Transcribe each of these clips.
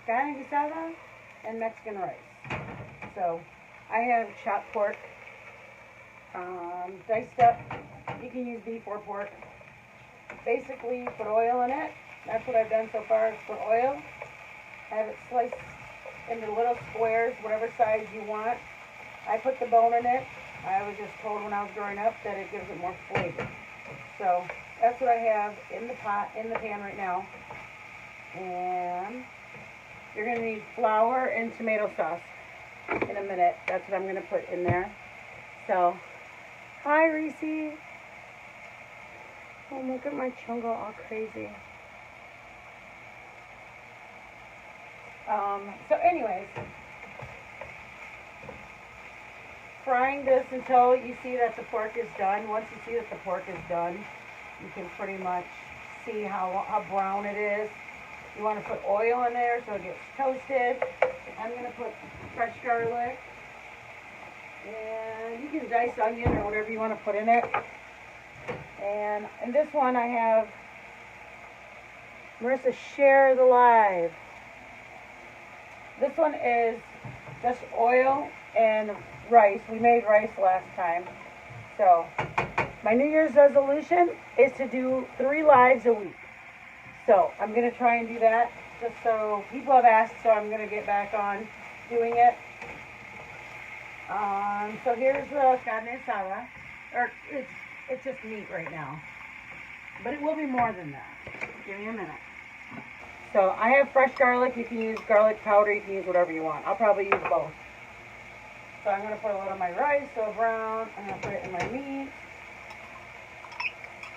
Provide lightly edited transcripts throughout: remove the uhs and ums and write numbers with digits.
carne guisada and Mexican rice. So I have chopped pork, diced up. You can use beef or pork. Basically, you put oil in it. That's what I've done so far, is put oil. Have it sliced into little squares, whatever size you want. I put the bone in it. I was just told when I was growing up that it gives it more flavor. So that's what I have in the pan right now. And you're going to need flour and tomato sauce in a minute. That's what I'm going to put in there. So, hi Reese. Oh, look at my chungo all crazy. So anyways, frying this until you see that the pork is done. Once you see that the pork is done, you can pretty much see how brown it is. You want to put oil in there so it gets toasted. I'm going to put fresh garlic. And you can dice onion or whatever you want to put in it. And in this one I have Marissa Share the Live. This one is just oil and rice. We made rice last time. So my New Year's resolution is to do 3 lives a week. So I'm going to try and do that just so people have asked, so I'm going to get back on doing it. So here's the carne asada. Or it's just meat right now. But it will be more than that. Give me a minute. So I have fresh garlic. You can use garlic powder. You can use whatever you want. I'll probably use both. So I'm going to put a little of my rice, so brown. I'm going to put it in my meat.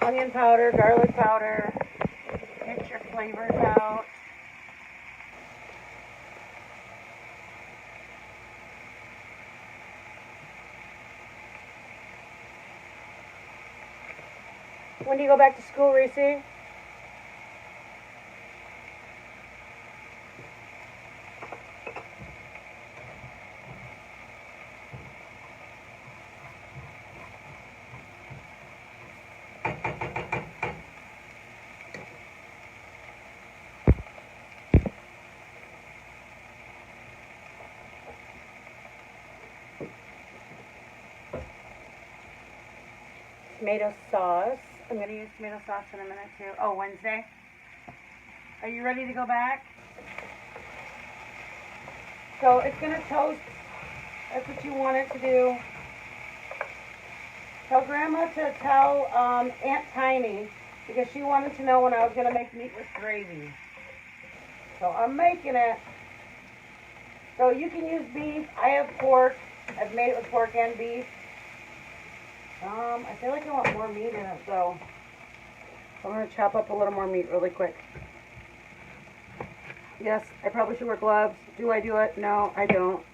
Onion powder, garlic powder. Get your flavors out. When do you go back to school, Reese? Tomato sauce. I'm going to use tomato sauce in a minute too. Oh, Wednesday. Are you ready to go back? So it's going to toast. That's what you want it to do. Tell Grandma to tell Aunt Tiny, because she wanted to know when I was going to make meat with gravy. So I'm making it. So you can use beef. I have pork. I've made it with pork and beef. I feel like I want more meat in it, so I'm going to chop up a little more meat really quick. Yes, I probably should wear gloves. Do I do it? No, I don't.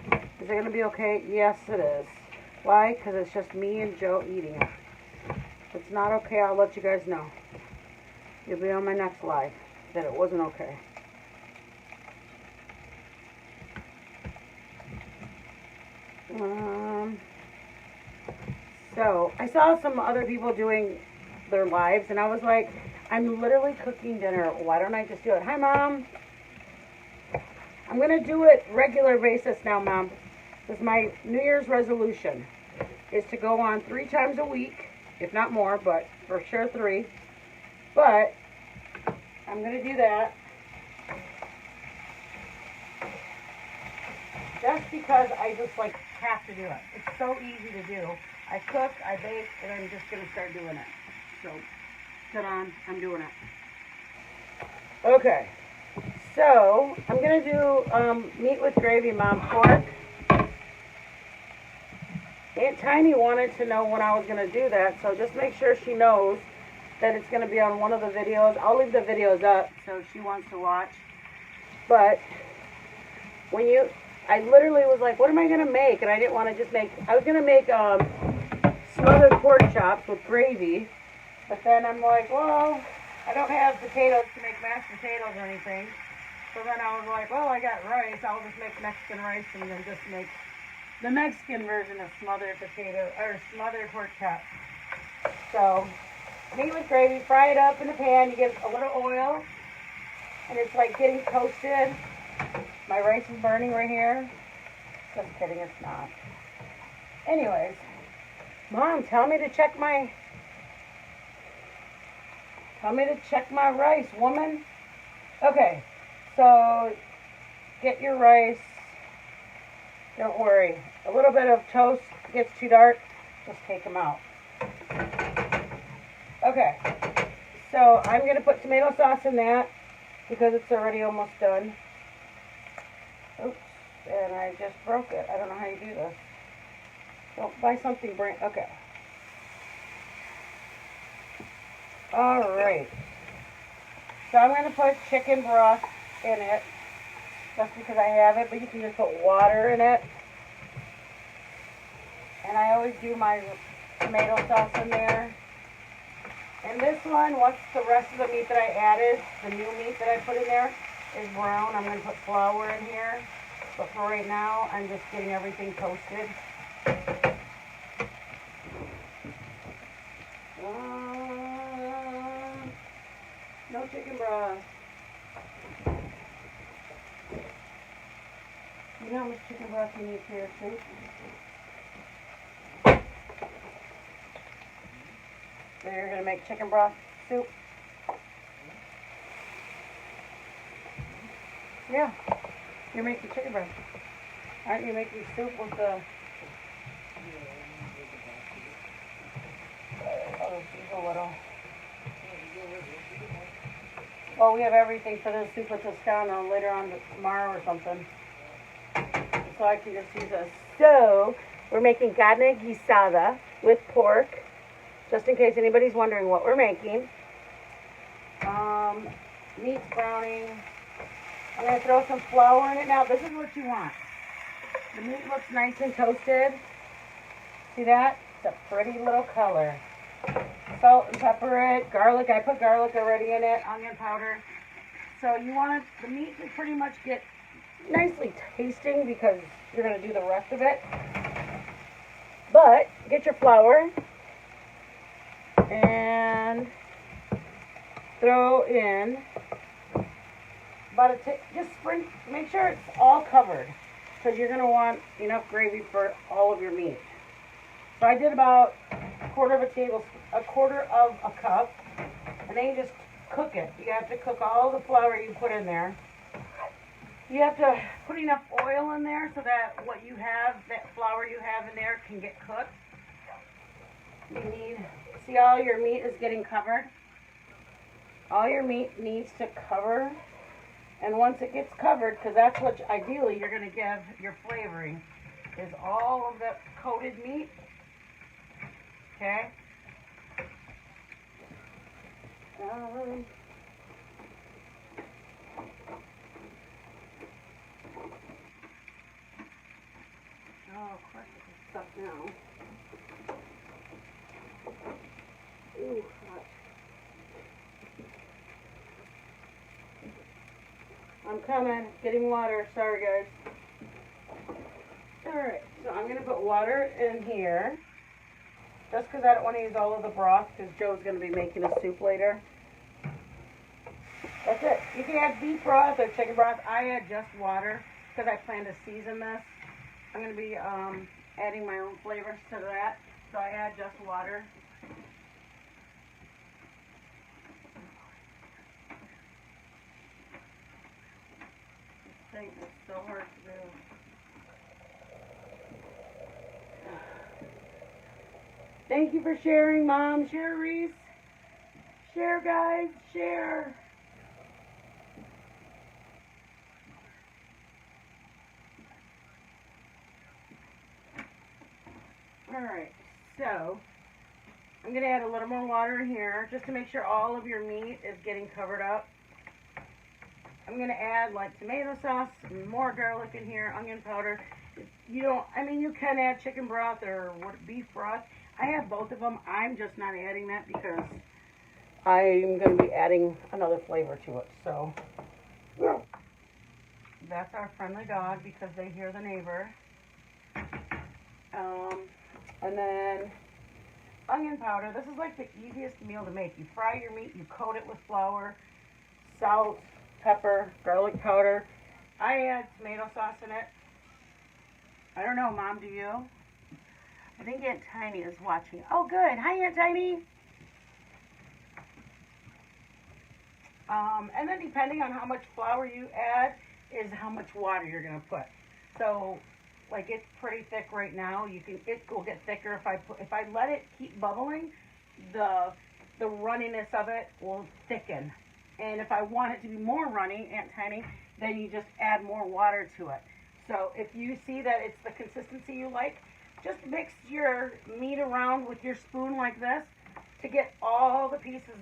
Is it going to be okay? Yes, it is. Why? Because it's just me and Joe eating it. If it's not okay, I'll let you guys know. You'll be on my next live that it wasn't okay. So, I saw some other people doing their lives, and I was like, I'm literally cooking dinner. Why don't I just do it? Hi, Mom. I'm going to do it regular basis now, Mom. This is my New Year's resolution, is to go on 3 times a week, if not more, but for sure 3. But I'm going to do that just because I just like have to do it. It's so easy to do. I cook, I bake, and I'm just going to start doing it. So, sit on, I'm doing it. Okay, so I'm going to do meat with gravy, Mom, pork. Aunt Tiny wanted to know when I was going to do that, so just make sure she knows that it's going to be on one of the videos. I'll leave the videos up so she wants to watch. But when I literally was like, what am I going to make? And I didn't want to just make, I was going to make smothered pork chops with gravy. But then I'm like, well, I don't have potatoes to make mashed potatoes or anything. So then I was like, well, I got rice. I'll just make Mexican rice and then just make the Mexican version of smothered potato, or smothered pork chops. So, meat with gravy, fry it up in the pan. You get a little oil, and it's like getting toasted. My rice is burning right here. Just kidding, it's not. Anyways, Mom, tell me to check my rice, woman. Okay, so get your rice. Don't worry. A little bit of toast gets too dark, just take them out. Okay, so I'm going to put tomato sauce in that because it's already almost done. Oops, and I just broke it. I don't know how you do this. Don't buy something brand. Okay. Alright. So I'm going to put chicken broth in it. Just because I have it, but you can just put water in it. And I always do my tomato sauce in there. And this one, once the rest of the meat that I added, the new meat that I put in there, is brown, I'm going to put flour in here. But for right now, I'm just getting everything toasted. No chicken broth. You know how much chicken broth you need for your soup? So you're going to make chicken broth soup? Yeah, you're making chicken broth. Aren't you making soup with the... Oh, she's a little... Well, we have everything for the soup with Toscano later on tomorrow or something. So I can just use this. So, we're making carne guisada with pork. Just in case anybody's wondering what we're making. Meat's browning. I'm going to throw some flour in it. Now, this is what you want. The meat looks nice and toasted. See that? It's a pretty little color. Salt and pepper it. Garlic. I put garlic already in it. Onion powder. So you want the meat to pretty much get nicely tasting because you're going to do the rest of it. But get your flour and throw in about just sprinkle, make sure it's all covered because you're going to want enough gravy for all of your meat. So I did about a quarter of a cup, and then you just cook it. You have to cook all the flour you put in there. You have to put enough oil in there so that what you have, that flour you have in there can get cooked. You need, see all your meat is getting covered? All your meat needs to cover. And once it gets covered, because that's what ideally you're going to give your flavoring, is all of the coated meat. Okay? Oh, of course it's stuck now. Ooh, hot. I'm coming. Getting water. Sorry, guys. Alright, so I'm going to put water in here. Just because I don't want to use all of the broth, because Joe's going to be making a soup later. That's it. You can add beef broth or chicken broth. I add just water because I plan to season this. I'm going to be adding my own flavors to that, so I add just water. This thing is so hard to do. Thank you for sharing, Mom. Share, Reese. Share, guys. Share. Alright, so I'm going to add a little more water in here just to make sure all of your meat is getting covered up. I'm going to add like tomato sauce, more garlic in here, onion powder. You can add chicken broth or beef broth. I have both of them. I'm just not adding that because I'm going to be adding another flavor to it. So that's our friendly dog because they hear the neighbor. And then onion powder. This is like the easiest meal to make. You fry your meat, you coat it with flour, salt, pepper, garlic powder. I add tomato sauce in it. I don't know, Mom, do you? I think Aunt Tiny is watching. Oh, good. Hi, Aunt Tiny. And then depending on how much flour you add is how much water you're going to put. So, like, it's pretty thick right now. It will get thicker if I let it keep bubbling. The runniness of it will thicken. And if I want it to be more runny, Aunt Tiny, then you just add more water to it. So if you see that it's the consistency you like, just mix your meat around with your spoon like this to get all the pieces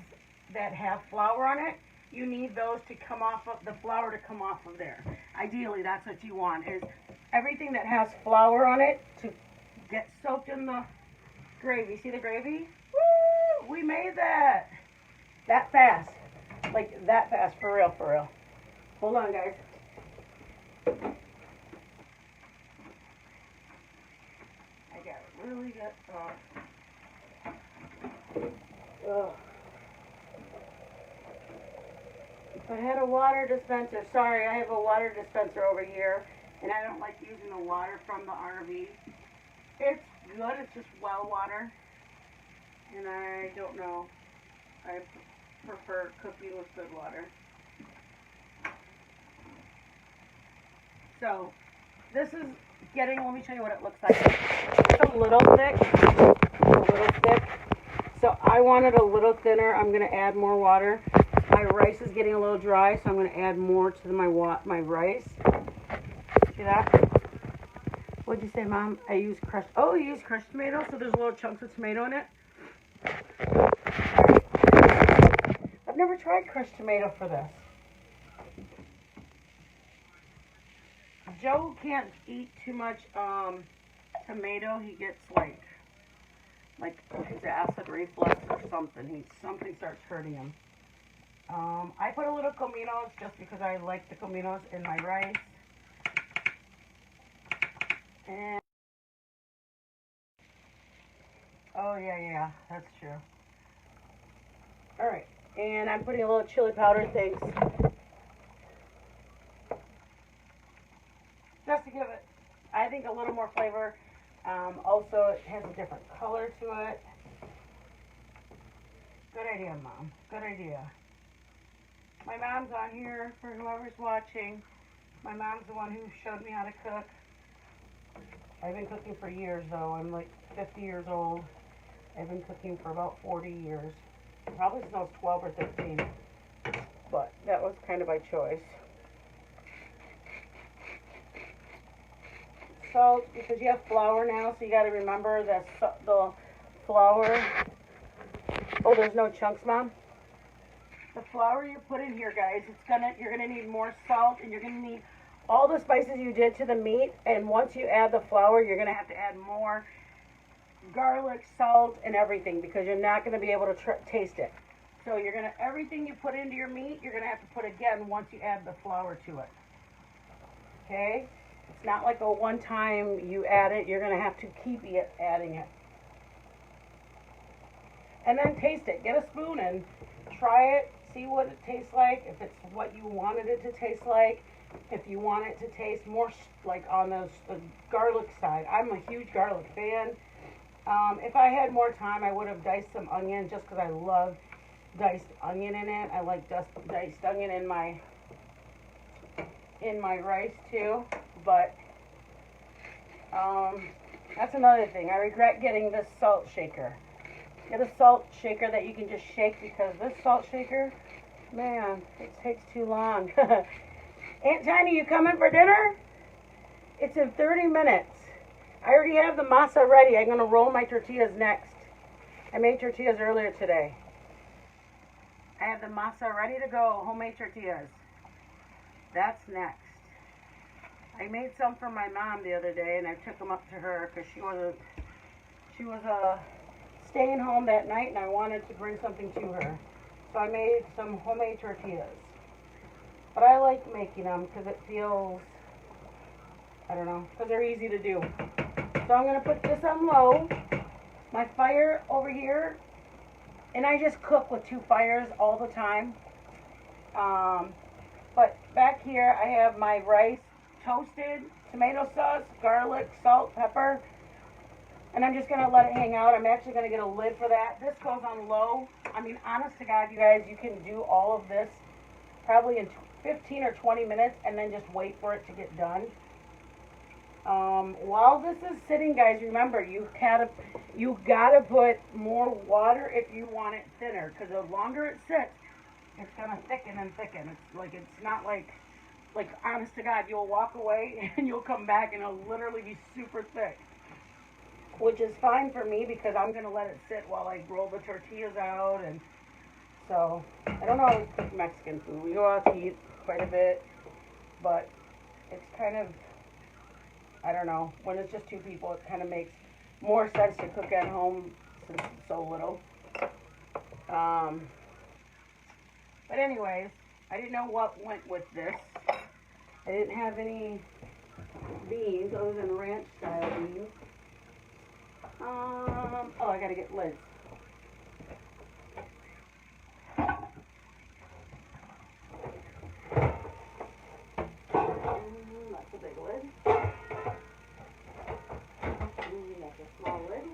that have flour on it. You need those to come off of the flour to come off of there. Ideally, that's what you want, is everything that has flour on it to get soaked in the gravy. See the gravy? Woo! We made that. That fast. Like that fast, for real, for real. Hold on, guys. I got it really good. Ugh. If I had a water dispenser, sorry, I have a water dispenser over here, and I don't like using the water from the RV. It's good, it's just well water, and I don't know. I prefer cooking with good water. So, this is getting, let me show you what it looks like. It's a little thick. So I want it a little thinner. I'm going to add more water. My rice is getting a little dry, so I'm going to add more to my rice. See that? What'd you say, Mom? I use crushed, oh, you use crushed tomato, so there's little chunks of tomato in it. I've never tried crushed tomato for this. Joe can't eat too much tomato. He gets like his acid reflux or something. Something starts hurting him. I put a little cominos just because I like the cominos in my rice. And oh yeah, that's true. All right, and I'm putting a little chili powder, thanks. Just to give it, I think, a little more flavor. Also, it has a different color to it. Good idea, Mom. Good idea. My mom's on here for whoever's watching. My mom's the one who showed me how to cook. I've been cooking for years, though. I'm like 50 years old. I've been cooking for about 40 years. Probably since I was 12 or 13. But that was kind of by choice. Salt, because you have flour now, so you got to remember that the flour. Oh, there's no chunks, Mom. The flour you put in here, guys, you're gonna need more salt, and you're gonna need all the spices you did to the meat. And once you add the flour, you're gonna have to add more garlic, salt, and everything, because you're not gonna be able to taste it. So everything you put into your meat, you're gonna have to put again once you add the flour to it. Okay. It's not like a one time you add it, you're going to have to keep adding it. And then taste it. Get a spoon and try it, see what it tastes like, if it's what you wanted it to taste like, if you want it to taste more like on the garlic side. I'm a huge garlic fan. If I had more time, I would have diced some onion just because I love diced onion in it. I like diced onion in my rice too. But that's another thing. I regret getting this salt shaker. Get a salt shaker that you can just shake, because this salt shaker, man, it takes too long. Aunt Tiny, you coming for dinner? It's in 30 minutes. I already have the masa ready. I'm going to roll my tortillas next. I made tortillas earlier today. I have the masa ready to go, homemade tortillas. That's next. I made some for my mom the other day, and I took them up to her because she was staying home that night, and I wanted to bring something to her. So I made some homemade tortillas. But I like making them because it feels, I don't know, because they're easy to do. So I'm going to put this on low. My fire over here, and I just cook with 2 fires all the time. But back here I have my rice toasted, tomato sauce, garlic, salt, pepper, and I'm just going to let it hang out. I'm actually going to get a lid for that. This goes on low. I mean, honest to God, you guys, you can do all of this probably in 15 or 20 minutes and then just wait for it to get done. While this is sitting, guys, remember, you gotta put more water if you want it thinner, because the longer it sits, it's gonna thicken and thicken. It's not like honest to God, you'll walk away and you'll come back and it'll literally be super thick, which is fine for me because I'm gonna let it sit while I roll the tortillas out. And so I don't always cook Mexican food. We go out to eat quite a bit, but it's kind of, I don't know, when it's just two people, it kind of makes more sense to cook at home since it's so little. But anyways, I didn't know what went with this. I didn't have any beans other than ranch style beans. Oh, I gotta get lids. That's a big lid. That's a small lid.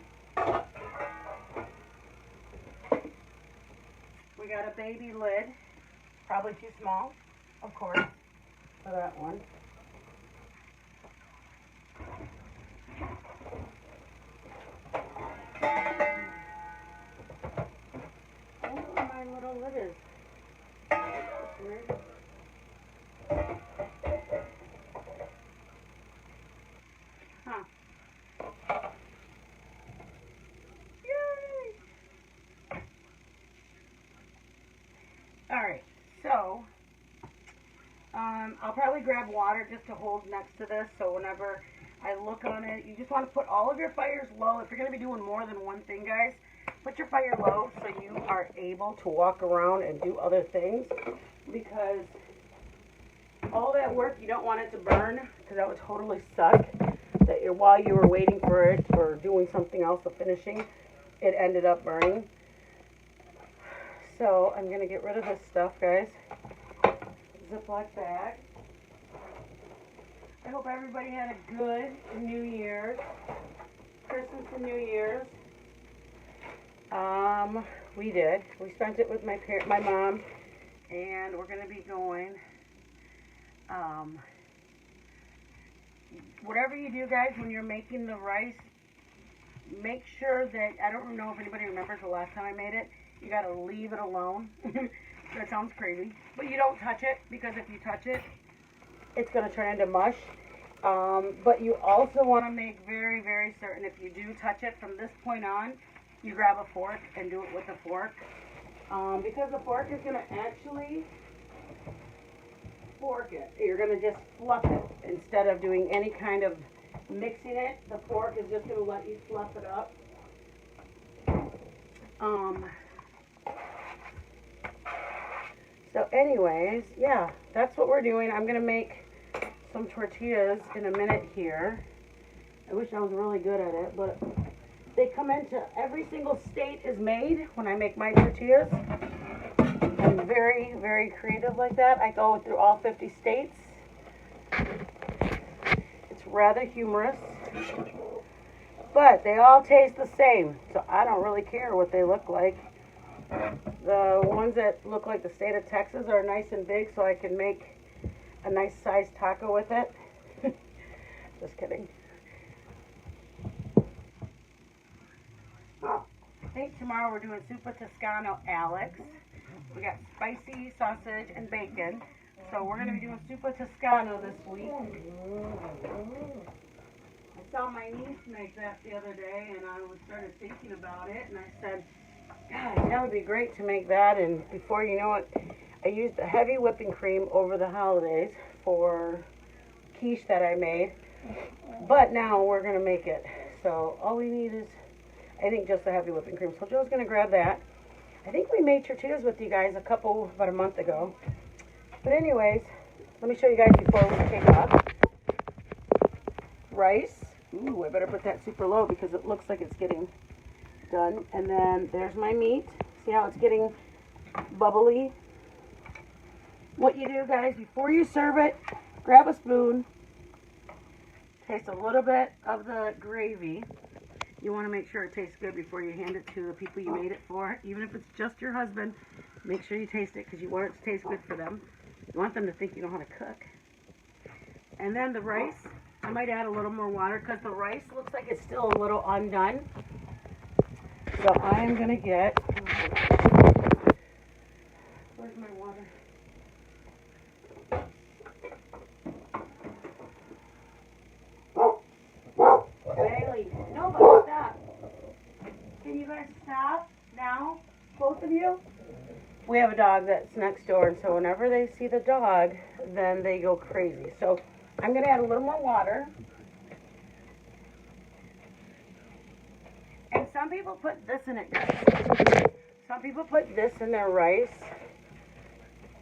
We got a baby lid, probably too small, of course, for that one. I don't know where my little lid is. That's weird. Huh. Alright, so I'll probably grab water just to hold next to this, so whenever I look on it, you just want to put all of your fires low. If you're going to be doing more than one thing, guys, put your fire low so you are able to walk around and do other things, because all that work, you don't want it to burn, because that would totally suck. That while you were waiting for it or doing something else, the finishing, it ended up burning. So I'm going to get rid of this stuff, guys. Ziploc bag. I hope everybody had a good New Year's, Christmas and New Year's. We did. We spent it with my mom, and we're going to be going. Whatever you do, guys, when you're making the rice, make sure that, I don't know if anybody remembers the last time I made it, you got to leave it alone. That sounds crazy. But you don't touch it, because if you touch it, it's going to turn into mush. But you also want to make very, very certain if you do touch it from this point on, you grab a fork and do it with a fork. Because the fork is going to actually fork it. You're going to just fluff it. Instead of doing any kind of mixing it, the fork is just going to let you fluff it up. So anyways, yeah, that's what we're doing. I'm going to make some tortillas in a minute here. I wish I was really good at it, but they come into, every single state is made when I make my tortillas. I'm very, very creative like that. I go through all 50 states. It's rather humorous, but they all taste the same, so I don't really care what they look like. The ones that look like the state of Texas are nice and big, so I can make a nice sized taco with it. Just kidding. I think tomorrow we're doing Super Toscano Alex. We got spicy sausage and bacon. So we're going to be doing Super Toscano this week. I saw my niece make that the other day, and I started thinking about it, and I said, God, that would be great to make that. And before you know it, I used a heavy whipping cream over the holidays for quiche that I made. But now we're going to make it. So all we need is, I think, just the heavy whipping cream. So Joe's going to grab that. I think we made tortillas with you guys about a month ago. But anyways, let me show you guys before we take off. Rice. Ooh, I better put that super low because it looks like it's getting done. And then there's my meat. See how it's getting bubbly? What you do, guys, before you serve it, grab a spoon, taste a little bit of the gravy. You want to make sure it tastes good before you hand it to the people you made it for. Even if it's just your husband, make sure you taste it because you want it to taste good for them. You want them to think you know how to cook. And then the rice, I might add a little more water because the rice looks like it's still a little undone. So I'm going to get, where's my water? Bailey, nobody stop. Can you guys stop now? Both of you? We have a dog that's next door, and so whenever they see the dog, then they go crazy. So I'm going to add a little more water. And some people put this in it, guys. Some people put this in their rice.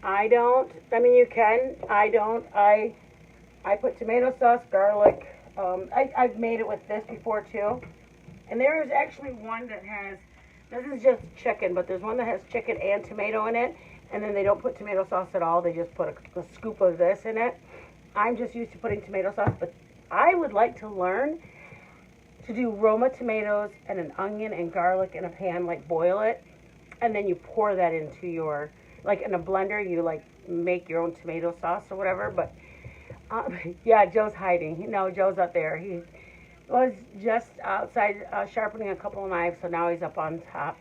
I don't. I mean, you can. I don't. I put tomato sauce, garlic. I've made it with this before, too. And there is actually one that has, this is just chicken, but there's one that has chicken and tomato in it. And then they don't put tomato sauce at all. They just put a scoop of this in it. I'm just used to putting tomato sauce, but I would like to learn to do Roma tomatoes and an onion and garlic in a pan, like boil it. And then you pour that into your, like in a blender, you like make your own tomato sauce or whatever. But yeah, Joe's hiding. No, Joe's up there. He was just outside sharpening a couple of knives, so now he's up on top.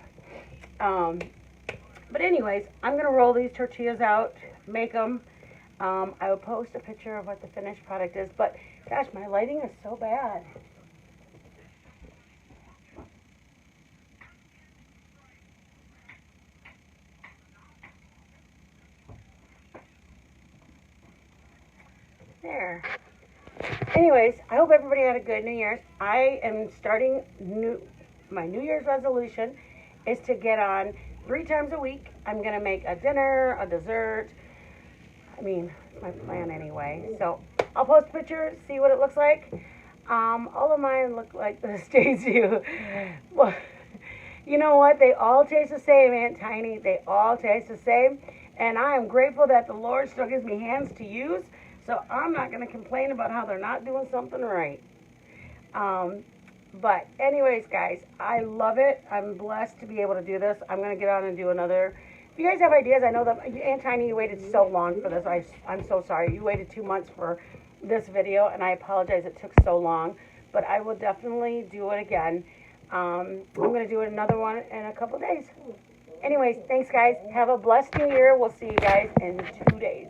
But anyways, I'm going to roll these tortillas out, make them. I will post a picture of what the finished product is. But gosh, my lighting is so bad. There. Anyways, I hope everybody had a good New Year's. I am starting my New Year's resolution is to get on 3 times a week. I'm going to make a dinner, a dessert. I mean, it's my plan anyway. So I'll post a picture, see what it looks like. All of mine look like this, Stacey. Well, you know what? They all taste the same, Aunt Tiny. They all taste the same. And I am grateful that the Lord still gives me hands to use. So I'm not going to complain about how they're not doing something right. But anyways, guys, I love it. I'm blessed to be able to do this. I'm going to get on and do another. If you guys have ideas, I know that Aunt Tiny, you waited so long for this. I'm so sorry. You waited 2 months for this video, and I apologize it took so long. But I will definitely do it again. I'm going to do another one in a couple days. Anyways, thanks, guys. Have a blessed New Year. We'll see you guys in 2 days.